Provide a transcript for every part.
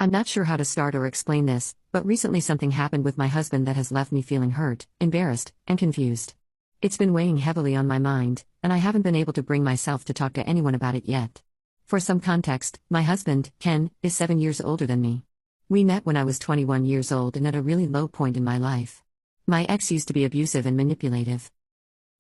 I'm not sure how to start or explain this, but recently something happened with my husband that has left me feeling hurt, embarrassed, and confused. It's been weighing heavily on my mind, and I haven't been able to bring myself to talk to anyone about it yet. For some context, my husband, Ken, is 7 years older than me. We met when I was 21 years old and at a really low point in my life. My ex used to be abusive and manipulative.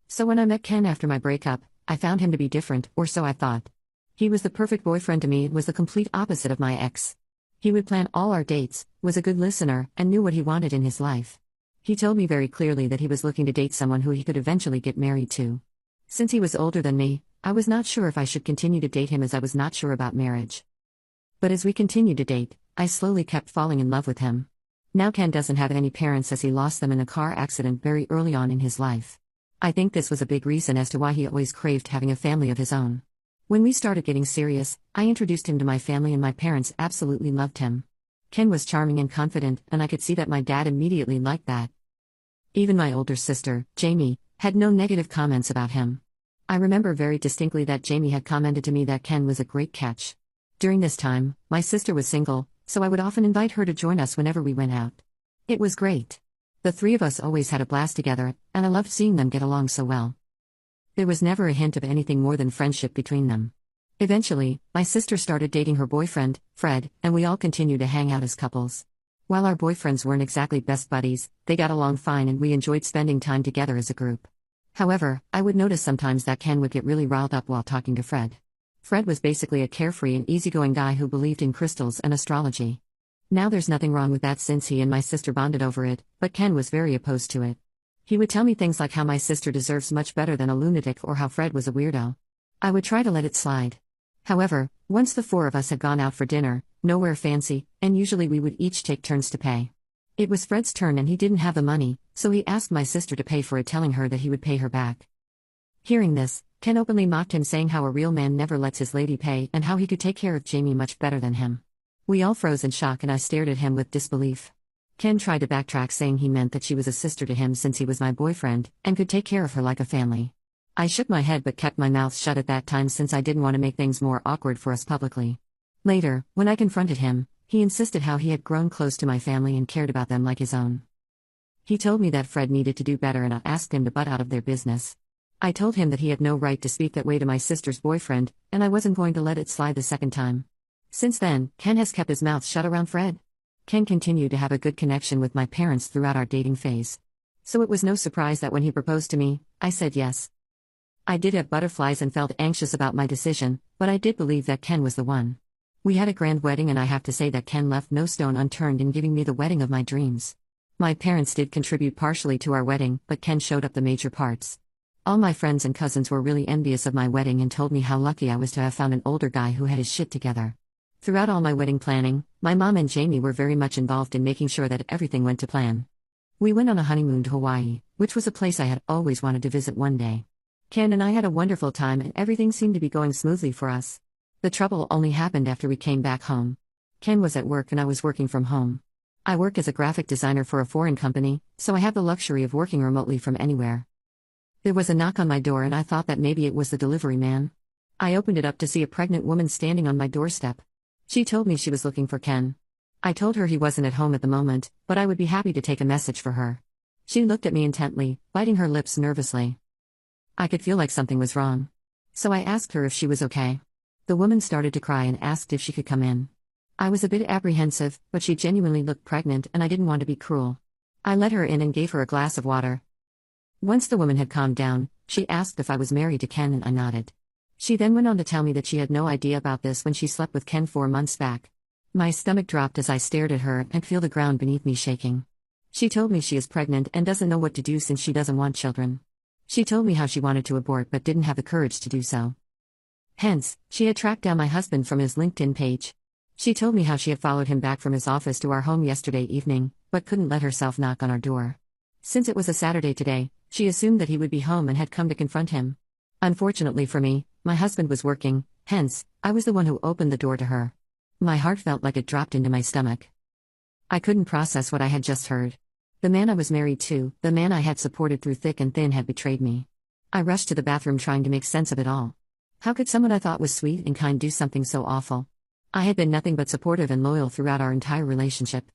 So when I met Ken after my breakup, I found him to be different, or so I thought. He was the perfect boyfriend to me and was the complete opposite of my ex. He would plan all our dates, was a good listener, and knew what he wanted in his life. He told me very clearly that he was looking to date someone who he could eventually get married to. Since he was older than me, I was not sure if I should continue to date him as I was not sure about marriage. But as we continued to date, I slowly kept falling in love with him. Now Ken doesn't have any parents as he lost them in a car accident very early on in his life. I think this was a big reason as to why he always craved having a family of his own. When we started getting serious, I introduced him to my family and my parents absolutely loved him. Ken was charming and confident, and I could see that my dad immediately liked that. Even my older sister, Jamie, had no negative comments about him. I remember very distinctly that Jamie had commented to me that Ken was a great catch. During this time, my sister was single, so I would often invite her to join us whenever we went out. It was great. The three of us always had a blast together, and I loved seeing them get along so well. There was never a hint of anything more than friendship between them. Eventually, my sister started dating her boyfriend, Fred, and we all continued to hang out as couples. While our boyfriends weren't exactly best buddies, they got along fine and we enjoyed spending time together as a group. However, I would notice sometimes that Ken would get really riled up while talking to Fred. Fred was basically a carefree and easygoing guy who believed in crystals and astrology. Now there's nothing wrong with that since he and my sister bonded over it, but Ken was very opposed to it. He would tell me things like how my sister deserves much better than a lunatic or how Fred was a weirdo. I would try to let it slide. However, once the four of us had gone out for dinner, nowhere fancy, and usually we would each take turns to pay. It was Fred's turn and he didn't have the money, so he asked my sister to pay for it, telling her that he would pay her back. Hearing this, Ken openly mocked him, saying how a real man never lets his lady pay and how he could take care of Jamie much better than him. We all froze in shock and I stared at him with disbelief. Ken tried to backtrack, saying he meant that she was a sister to him since he was my boyfriend, and could take care of her like a family. I shook my head but kept my mouth shut at that time since I didn't want to make things more awkward for us publicly. Later, when I confronted him, he insisted how he had grown close to my family and cared about them like his own. He told me that Fred needed to do better and I asked him to butt out of their business. I told him that he had no right to speak that way to my sister's boyfriend, and I wasn't going to let it slide the second time. Since then, Ken has kept his mouth shut around Fred. Ken continued to have a good connection with my parents throughout our dating phase. So it was no surprise that when he proposed to me, I said yes. I did have butterflies and felt anxious about my decision, but I did believe that Ken was the one. We had a grand wedding and I have to say that Ken left no stone unturned in giving me the wedding of my dreams. My parents did contribute partially to our wedding, but Ken showed up the major parts. All my friends and cousins were really envious of my wedding and told me how lucky I was to have found an older guy who had his shit together. Throughout all my wedding planning, my mom and Jamie were very much involved in making sure that everything went to plan. We went on a honeymoon to Hawaii, which was a place I had always wanted to visit one day. Ken and I had a wonderful time and everything seemed to be going smoothly for us. The trouble only happened after we came back home. Ken was at work and I was working from home. I work as a graphic designer for a foreign company, so I have the luxury of working remotely from anywhere. There was a knock on my door and I thought that maybe it was the delivery man. I opened it up to see a pregnant woman standing on my doorstep. She told me she was looking for Ken. I told her he wasn't at home at the moment, but I would be happy to take a message for her. She looked at me intently, biting her lips nervously. I could feel like something was wrong. So I asked her if she was okay. The woman started to cry and asked if she could come in. I was a bit apprehensive, but she genuinely looked pregnant and I didn't want to be cruel. I let her in and gave her a glass of water. Once the woman had calmed down, she asked if I was married to Ken and I nodded. She then went on to tell me that she had no idea about this when she slept with Ken 4 months back. My stomach dropped as I stared at her and feel the ground beneath me shaking. She told me she is pregnant and doesn't know what to do since she doesn't want children. She told me how she wanted to abort but didn't have the courage to do so. Hence, she had tracked down my husband from his LinkedIn page. She told me how she had followed him back from his office to our home yesterday evening, but couldn't let herself knock on our door. Since it was a Saturday today, she assumed that he would be home and had come to confront him. Unfortunately for me, my husband was working, hence, I was the one who opened the door to her. My heart felt like it dropped into my stomach. I couldn't process what I had just heard. The man I was married to, the man I had supported through thick and thin, had betrayed me. I rushed to the bathroom trying to make sense of it all. How could someone I thought was sweet and kind do something so awful? I had been nothing but supportive and loyal throughout our entire relationship.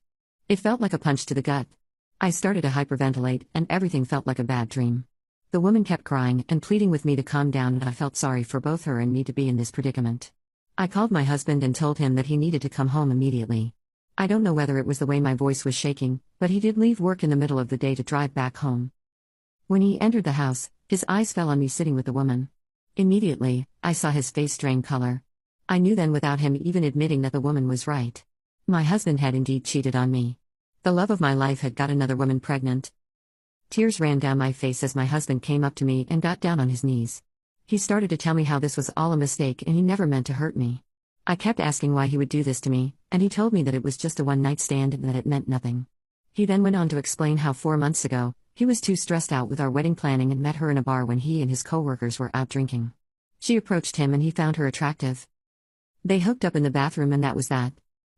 It felt like a punch to the gut. I started to hyperventilate, and everything felt like a bad dream. The woman kept crying and pleading with me to calm down, and I felt sorry for both her and me to be in this predicament. I called my husband and told him that he needed to come home immediately. I don't know whether it was the way my voice was shaking, but he did leave work in the middle of the day to drive back home. When he entered the house, his eyes fell on me sitting with the woman. Immediately, I saw his face drain color. I knew then without him even admitting that the woman was right. My husband had indeed cheated on me. The love of my life had got another woman pregnant. Tears ran down my face as my husband came up to me and got down on his knees. He started to tell me how this was all a mistake and he never meant to hurt me. I kept asking why he would do this to me, and he told me that it was just a one-night stand and that it meant nothing. He then went on to explain how 4 months ago, he was too stressed out with our wedding planning and met her in a bar when he and his co-workers were out drinking. She approached him and he found her attractive. They hooked up in the bathroom and that was that.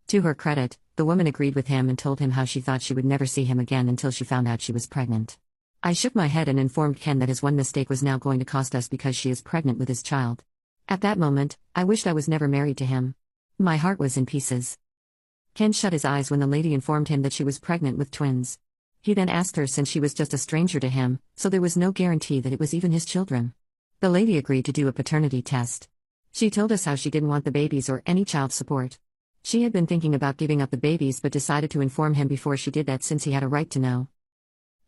To her credit, the woman agreed with him and told him how she thought she would never see him again until she found out she was pregnant. I shook my head and informed Ken that his one mistake was now going to cost us because she is pregnant with his child. At that moment, I wished I was never married to him. My heart was in pieces. Ken shut his eyes when the lady informed him that she was pregnant with twins. He then asked her since she was just a stranger to him, so there was no guarantee that it was even his children. The lady agreed to do a paternity test. She told us how she didn't want the babies or any child support. She had been thinking about giving up the babies but decided to inform him before she did that since he had a right to know.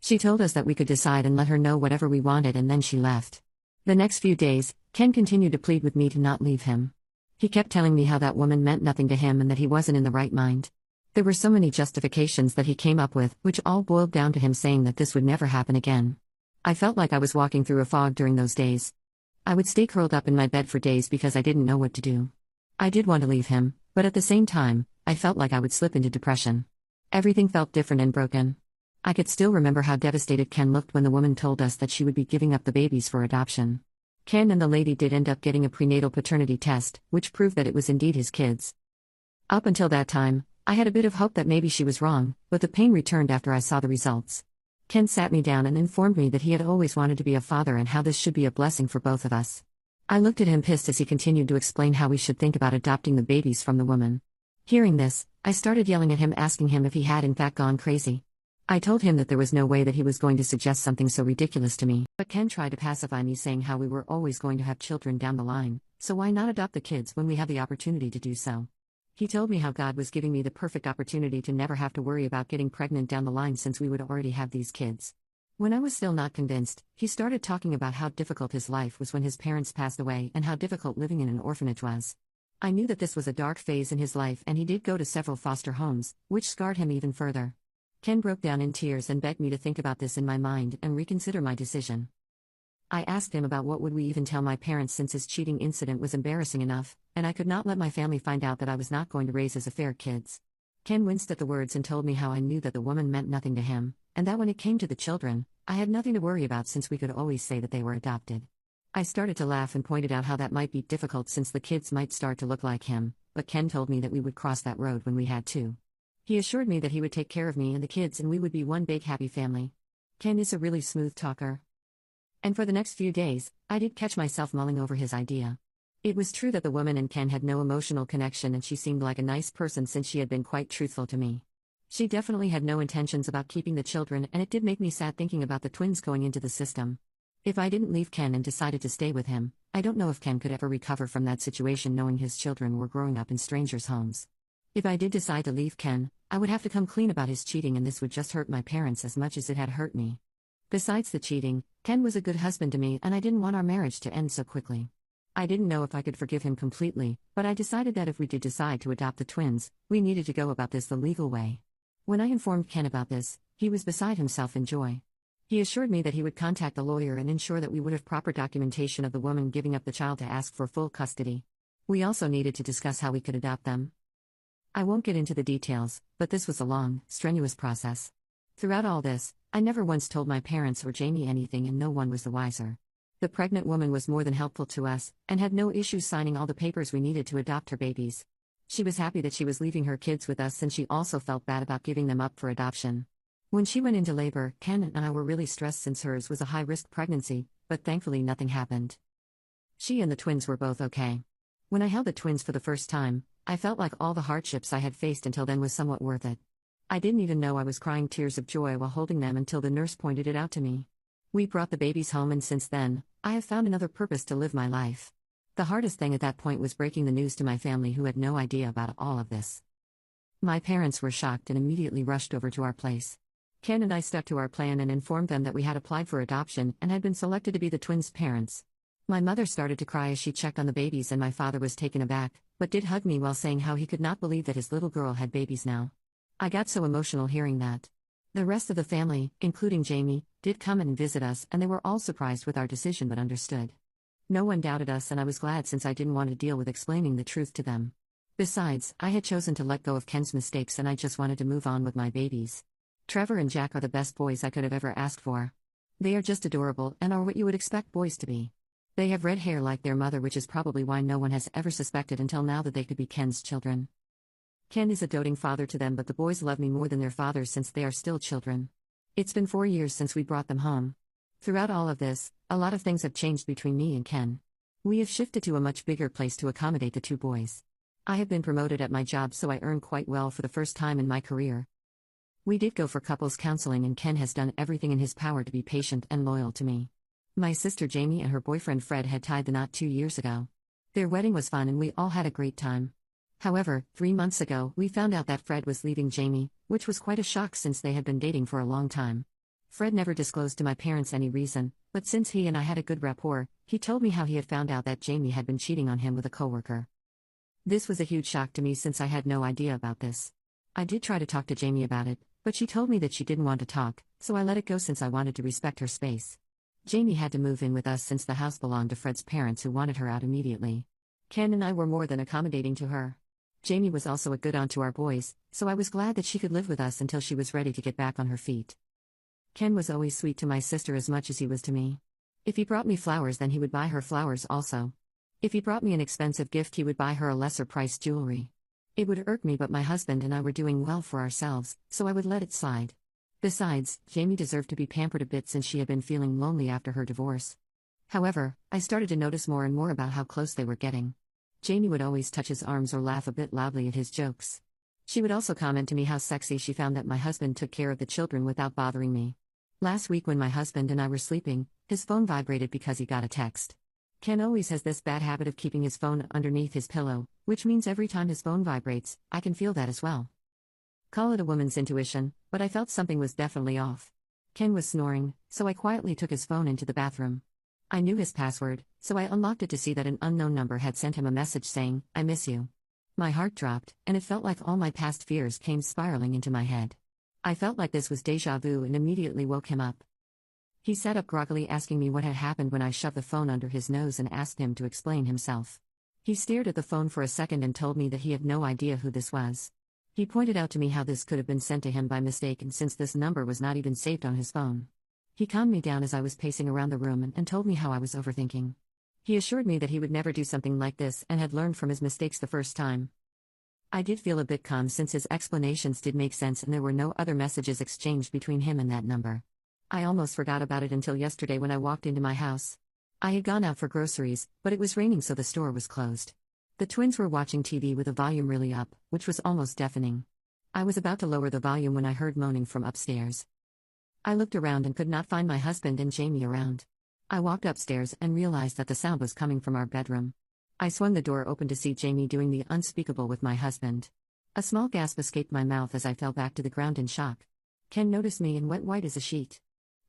She told us that we could decide and let her know whatever we wanted and then she left. The next few days, Ken continued to plead with me to not leave him. He kept telling me how that woman meant nothing to him and that he wasn't in the right mind. There were so many justifications that he came up with, which all boiled down to him saying that this would never happen again. I felt like I was walking through a fog during those days. I would stay curled up in my bed for days because I didn't know what to do. I did want to leave him, but at the same time, I felt like I would slip into depression. Everything felt different and broken. I could still remember how devastated Ken looked when the woman told us that she would be giving up the babies for adoption. Ken and the lady did end up getting a prenatal paternity test, which proved that it was indeed his kids. Up until that time, I had a bit of hope that maybe she was wrong, but the pain returned after I saw the results. Ken sat me down and informed me that he had always wanted to be a father and how this should be a blessing for both of us. I looked at him pissed as he continued to explain how we should think about adopting the babies from the woman. Hearing this, I started yelling at him, asking him if he had in fact gone crazy. I told him that there was no way that he was going to suggest something so ridiculous to me, but Ken tried to pacify me saying how we were always going to have children down the line, so why not adopt the kids when we have the opportunity to do so? He told me how God was giving me the perfect opportunity to never have to worry about getting pregnant down the line since we would already have these kids. When I was still not convinced, he started talking about how difficult his life was when his parents passed away and how difficult living in an orphanage was. I knew that this was a dark phase in his life and he did go to several foster homes, which scarred him even further. Ken broke down in tears and begged me to think about this in my mind and reconsider my decision. I asked him about what would we even tell my parents since his cheating incident was embarrassing enough, and I could not let my family find out that I was not going to raise as affair kids. Ken winced at the words and told me how I knew that the woman meant nothing to him, and that when it came to the children, I had nothing to worry about since we could always say that they were adopted. I started to laugh and pointed out how that might be difficult since the kids might start to look like him, but Ken told me that we would cross that road when we had to. He assured me that he would take care of me and the kids and we would be one big happy family. Ken is a really smooth talker. And for the next few days, I did catch myself mulling over his idea. It was true that the woman and Ken had no emotional connection and she seemed like a nice person since she had been quite truthful to me. She definitely had no intentions about keeping the children and it did make me sad thinking about the twins going into the system. If I didn't leave Ken and decided to stay with him, I don't know if Ken could ever recover from that situation knowing his children were growing up in strangers' homes. If I did decide to leave Ken, I would have to come clean about his cheating and this would just hurt my parents as much as it had hurt me. Besides the cheating, Ken was a good husband to me and I didn't want our marriage to end so quickly. I didn't know if I could forgive him completely, but I decided that if we did decide to adopt the twins, we needed to go about this the legal way. When I informed Ken about this, he was beside himself in joy. He assured me that he would contact a lawyer and ensure that we would have proper documentation of the woman giving up the child to ask for full custody. We also needed to discuss how we could adopt them. I won't get into the details, but this was a long, strenuous process. Throughout all this, I never once told my parents or Jamie anything and no one was the wiser. The pregnant woman was more than helpful to us, and had no issues signing all the papers we needed to adopt her babies. She was happy that she was leaving her kids with us and she also felt bad about giving them up for adoption. When she went into labor, Ken and I were really stressed since hers was a high-risk pregnancy, but thankfully nothing happened. She and the twins were both okay. When I held the twins for the first time, I felt like all the hardships I had faced until then was somewhat worth it. I didn't even know I was crying tears of joy while holding them until the nurse pointed it out to me. We brought the babies home, and since then, I have found another purpose to live my life. The hardest thing at that point was breaking the news to my family, who had no idea about all of this. My parents were shocked and immediately rushed over to our place. Ken and I stuck to our plan and informed them that we had applied for adoption and had been selected to be the twins' parents. My mother started to cry as she checked on the babies, and my father was taken aback, but did hug me while saying how he could not believe that his little girl had babies now. I got so emotional hearing that. The rest of the family, including Jamie, did come and visit us, and they were all surprised with our decision but understood. No one doubted us, and I was glad, since I didn't want to deal with explaining the truth to them. Besides, I had chosen to let go of Ken's mistakes and I just wanted to move on with my babies. Trevor and Jack are the best boys I could have ever asked for. They are just adorable and are what you would expect boys to be. They have red hair like their mother, which is probably why no one has ever suspected until now that they could be Ken's children. Ken is a doting father to them, but the boys love me more than their father since they are still children. It's been 4 years since we brought them home. Throughout all of this, a lot of things have changed between me and Ken. We have shifted to a much bigger place to accommodate the two boys. I have been promoted at my job, so I earn quite well for the first time in my career. We did go for couples counseling, and Ken has done everything in his power to be patient and loyal to me. My sister Jamie and her boyfriend Fred had tied the knot 2 years ago. Their wedding was fun and we all had a great time. However, 3 months ago, we found out that Fred was leaving Jamie, which was quite a shock since they had been dating for a long time. Fred never disclosed to my parents any reason, but since he and I had a good rapport, he told me how he had found out that Jamie had been cheating on him with a coworker. This was a huge shock to me since I had no idea about this. I did try to talk to Jamie about it, but she told me that she didn't want to talk, so I let it go since I wanted to respect her space. Jamie had to move in with us since the house belonged to Fred's parents, who wanted her out immediately. Ken and I were more than accommodating to her. Jamie was also a good aunt to our boys, so I was glad that she could live with us until she was ready to get back on her feet. Ken was always sweet to my sister as much as he was to me. If he brought me flowers, then he would buy her flowers also. If he brought me an expensive gift, he would buy her a lesser-priced jewelry. It would irk me, but my husband and I were doing well for ourselves, so I would let it slide. Besides, Jamie deserved to be pampered a bit since she had been feeling lonely after her divorce. However, I started to notice more and more about how close they were getting. Jamie would always touch his arms or laugh a bit loudly at his jokes. She would also comment to me how sexy she found that my husband took care of the children without bothering me. Last week, when my husband and I were sleeping, his phone vibrated because he got a text. Ken always has this bad habit of keeping his phone underneath his pillow, which means every time his phone vibrates, I can feel that as well. Call it a woman's intuition, but I felt something was definitely off. Ken was snoring, so I quietly took his phone into the bathroom. I knew his password, so I unlocked it to see that an unknown number had sent him a message saying, "I miss you." My heart dropped, and it felt like all my past fears came spiraling into my head. I felt like this was déjà vu and immediately woke him up. He sat up groggily, asking me what had happened when I shoved the phone under his nose and asked him to explain himself. He stared at the phone for a second and told me that he had no idea who this was. He pointed out to me how this could have been sent to him by mistake, and since this number was not even saved on his phone. He calmed me down as I was pacing around the room and told me how I was overthinking. He assured me that he would never do something like this and had learned from his mistakes the first time. I did feel a bit calm since his explanations did make sense and there were no other messages exchanged between him and that number. I almost forgot about it until yesterday when I walked into my house. I had gone out for groceries, but it was raining, so the store was closed. The twins were watching TV with the volume really up, which was almost deafening. I was about to lower the volume when I heard moaning from upstairs. I looked around and could not find my husband and Jamie around. I walked upstairs and realized that the sound was coming from our bedroom. I swung the door open to see Jamie doing the unspeakable with my husband. A small gasp escaped my mouth as I fell back to the ground in shock. Ken noticed me and went white as a sheet.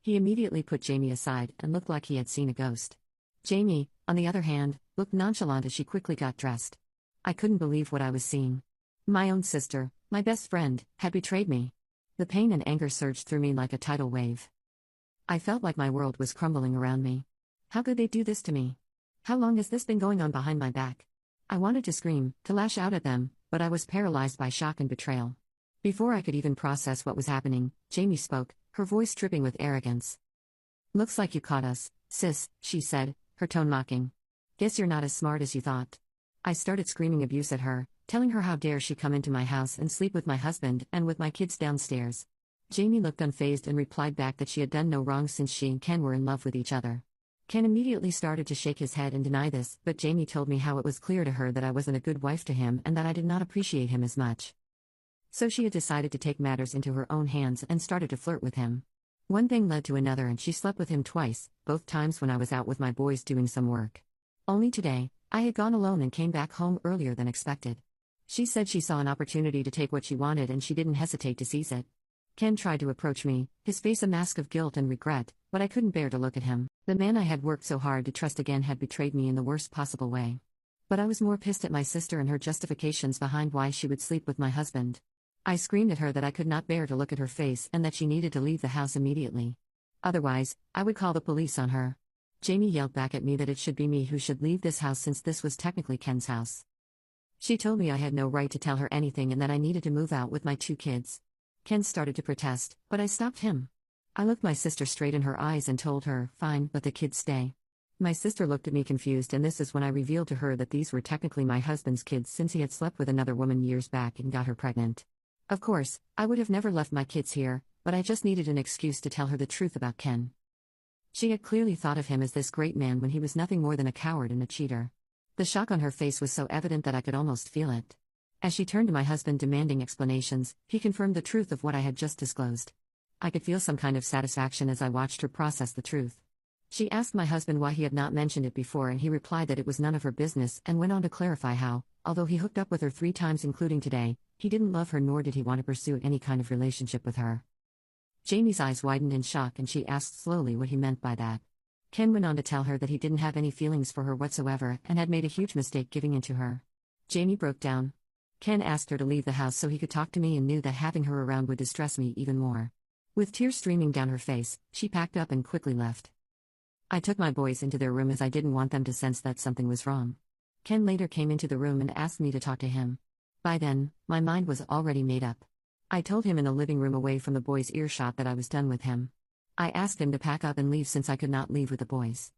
He immediately put Jamie aside and looked like he had seen a ghost. Jamie, on the other hand, looked nonchalant as she quickly got dressed. I couldn't believe what I was seeing. My own sister, my best friend, had betrayed me. The pain and anger surged through me like a tidal wave. I felt like my world was crumbling around me. How could they do this to me? How long has this been going on behind my back? I wanted to scream, to lash out at them, but I was paralyzed by shock and betrayal. Before I could even process what was happening, Jamie spoke, her voice dripping with arrogance. "Looks like you caught us, sis," she said, her tone mocking. "Guess you're not as smart as you thought." I started screaming abuse at her, telling her how dare she come into my house and sleep with my husband and with my kids downstairs. Jamie looked unfazed and replied back that she had done no wrong since she and Ken were in love with each other. Ken immediately started to shake his head and deny this, but Jamie told me how it was clear to her that I wasn't a good wife to him and that I did not appreciate him as much. So she had decided to take matters into her own hands and started to flirt with him. One thing led to another and she slept with him twice, both times when I was out with my boys doing some work. Only today, I had gone alone and came back home earlier than expected. She said she saw an opportunity to take what she wanted and she didn't hesitate to seize it. Ken tried to approach me, his face a mask of guilt and regret, but I couldn't bear to look at him. The man I had worked so hard to trust again had betrayed me in the worst possible way. But I was more pissed at my sister and her justifications behind why she would sleep with my husband. I screamed at her that I could not bear to look at her face and that she needed to leave the house immediately. Otherwise, I would call the police on her. Jamie yelled back at me that it should be me who should leave this house since this was technically Ken's house. She told me I had no right to tell her anything and that I needed to move out with my 2 kids. Ken started to protest, but I stopped him. I looked my sister straight in her eyes and told her, "Fine, let the kids stay." My sister looked at me confused, and this is when I revealed to her that these were technically my husband's kids since he had slept with another woman years back and got her pregnant. Of course, I would have never left my kids here, but I just needed an excuse to tell her the truth about Ken. She had clearly thought of him as this great man when he was nothing more than a coward and a cheater. The shock on her face was so evident that I could almost feel it. As she turned to my husband demanding explanations, he confirmed the truth of what I had just disclosed. I could feel some kind of satisfaction as I watched her process the truth. She asked my husband why he had not mentioned it before, and he replied that it was none of her business and went on to clarify how, although he hooked up with her 3 times including today, he didn't love her nor did he want to pursue any kind of relationship with her. Jamie's eyes widened in shock and she asked slowly what he meant by that. Ken went on to tell her that he didn't have any feelings for her whatsoever and had made a huge mistake giving in to her. Jamie broke down. Ken asked her to leave the house so he could talk to me and knew that having her around would distress me even more. With tears streaming down her face, she packed up and quickly left. I took my boys into their room as I didn't want them to sense that something was wrong. Ken later came into the room and asked me to talk to him. By then, my mind was already made up. I told him in the living room away from the boys' earshot that I was done with him. I asked him to pack up and leave since I could not leave with the boys.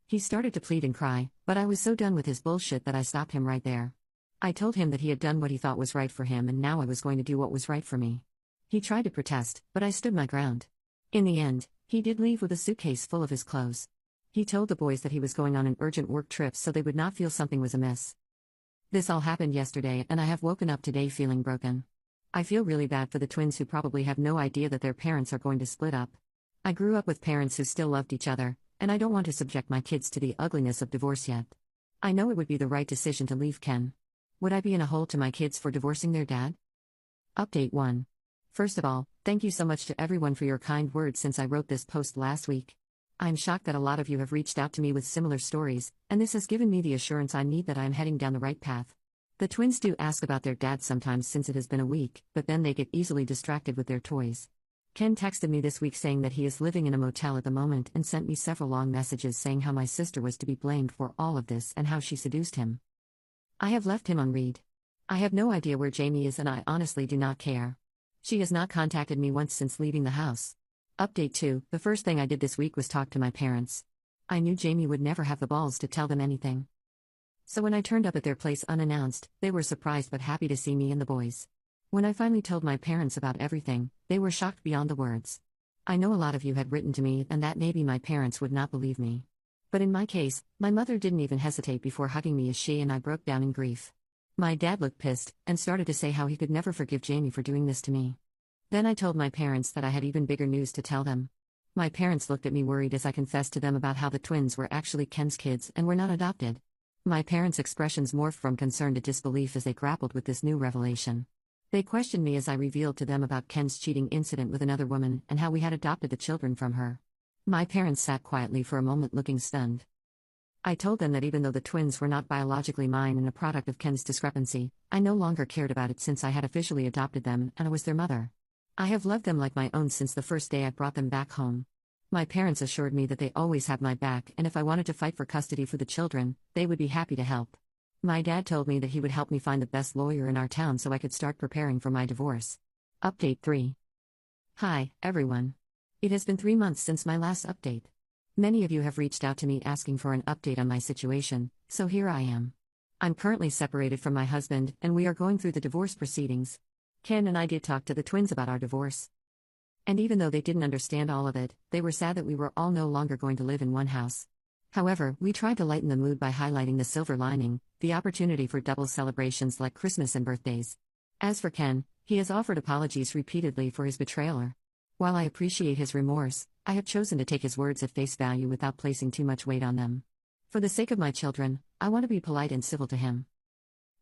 He started to plead and cry, but I was so done with his bullshit that I stopped him right there. I told him that he had done what he thought was right for him and now I was going to do what was right for me. He tried to protest, but I stood my ground. In the end, he did leave with a suitcase full of his clothes. He told the boys that he was going on an urgent work trip so they would not feel something was amiss. This all happened yesterday and I have woken up today feeling broken. I feel really bad for the twins who probably have no idea that their parents are going to split up. I grew up with parents who still loved each other, and I don't want to subject my kids to the ugliness of divorce yet. I know it would be the right decision to leave Ken. Would I be in a hole to my kids for divorcing their dad? Update 1. First of all, thank you so much to everyone for your kind words since I wrote this post last week. I'm shocked that a lot of you have reached out to me with similar stories, and this has given me the assurance I need that I am heading down the right path. The twins do ask about their dad sometimes since it has been a week, but then they get easily distracted with their toys. Ken texted me this week saying that he is living in a motel at the moment and sent me several long messages saying how my sister was to be blamed for all of this and how she seduced him. I have left him on read. I have no idea where Jamie is and I honestly do not care. She has not contacted me once since leaving the house. Update 2. The first thing I did this week was talk to my parents. I knew Jamie would never have the balls to tell them anything. So when I turned up at their place unannounced, they were surprised but happy to see me and the boys. When I finally told my parents about everything, they were shocked beyond the words. I know a lot of you had written to me and that maybe my parents would not believe me. But in my case, my mother didn't even hesitate before hugging me as she and I broke down in grief. My dad looked pissed and started to say how he could never forgive Jamie for doing this to me. Then I told my parents that I had even bigger news to tell them. My parents looked at me worried as I confessed to them about how the twins were actually Ken's kids and were not adopted. My parents' expressions morphed from concern to disbelief as they grappled with this new revelation. They questioned me as I revealed to them about Ken's cheating incident with another woman and how we had adopted the children from her. My parents sat quietly for a moment looking stunned. I told them that even though the twins were not biologically mine and a product of Ken's discrepancy, I no longer cared about it since I had officially adopted them and I was their mother. I have loved them like my own since the first day I brought them back home. My parents assured me that they always have my back and if I wanted to fight for custody for the children, they would be happy to help. My dad told me that he would help me find the best lawyer in our town so I could start preparing for my divorce. Update 3. Hi, everyone. It has been 3 months since my last update. Many of you have reached out to me asking for an update on my situation, so here I am. I'm currently separated from my husband, and we are going through the divorce proceedings. Ken and I did talk to the twins about our divorce. And even though they didn't understand all of it, they were sad that we were all no longer going to live in one house. However, we tried to lighten the mood by highlighting the silver lining, the opportunity for double celebrations like Christmas and birthdays. As for Ken, he has offered apologies repeatedly for his betrayal. While I appreciate his remorse, I have chosen to take his words at face value without placing too much weight on them. For the sake of my children, I want to be polite and civil to him.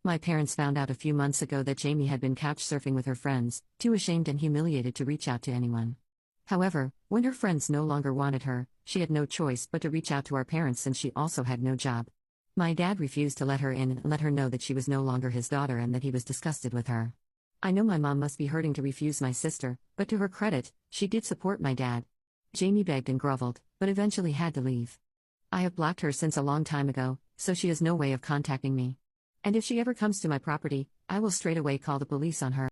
My parents found out a few months ago that Jamie had been couch surfing with her friends, too ashamed and humiliated to reach out to anyone. However, when her friends no longer wanted her, she had no choice but to reach out to our parents since she also had no job. My dad refused to let her in and let her know that she was no longer his daughter and that he was disgusted with her. I know my mom must be hurting to refuse my sister, but to her credit, she did support my dad. Jamie begged and groveled, but eventually had to leave. I have blocked her since a long time ago, so she has no way of contacting me. And if she ever comes to my property, I will straight away call the police on her.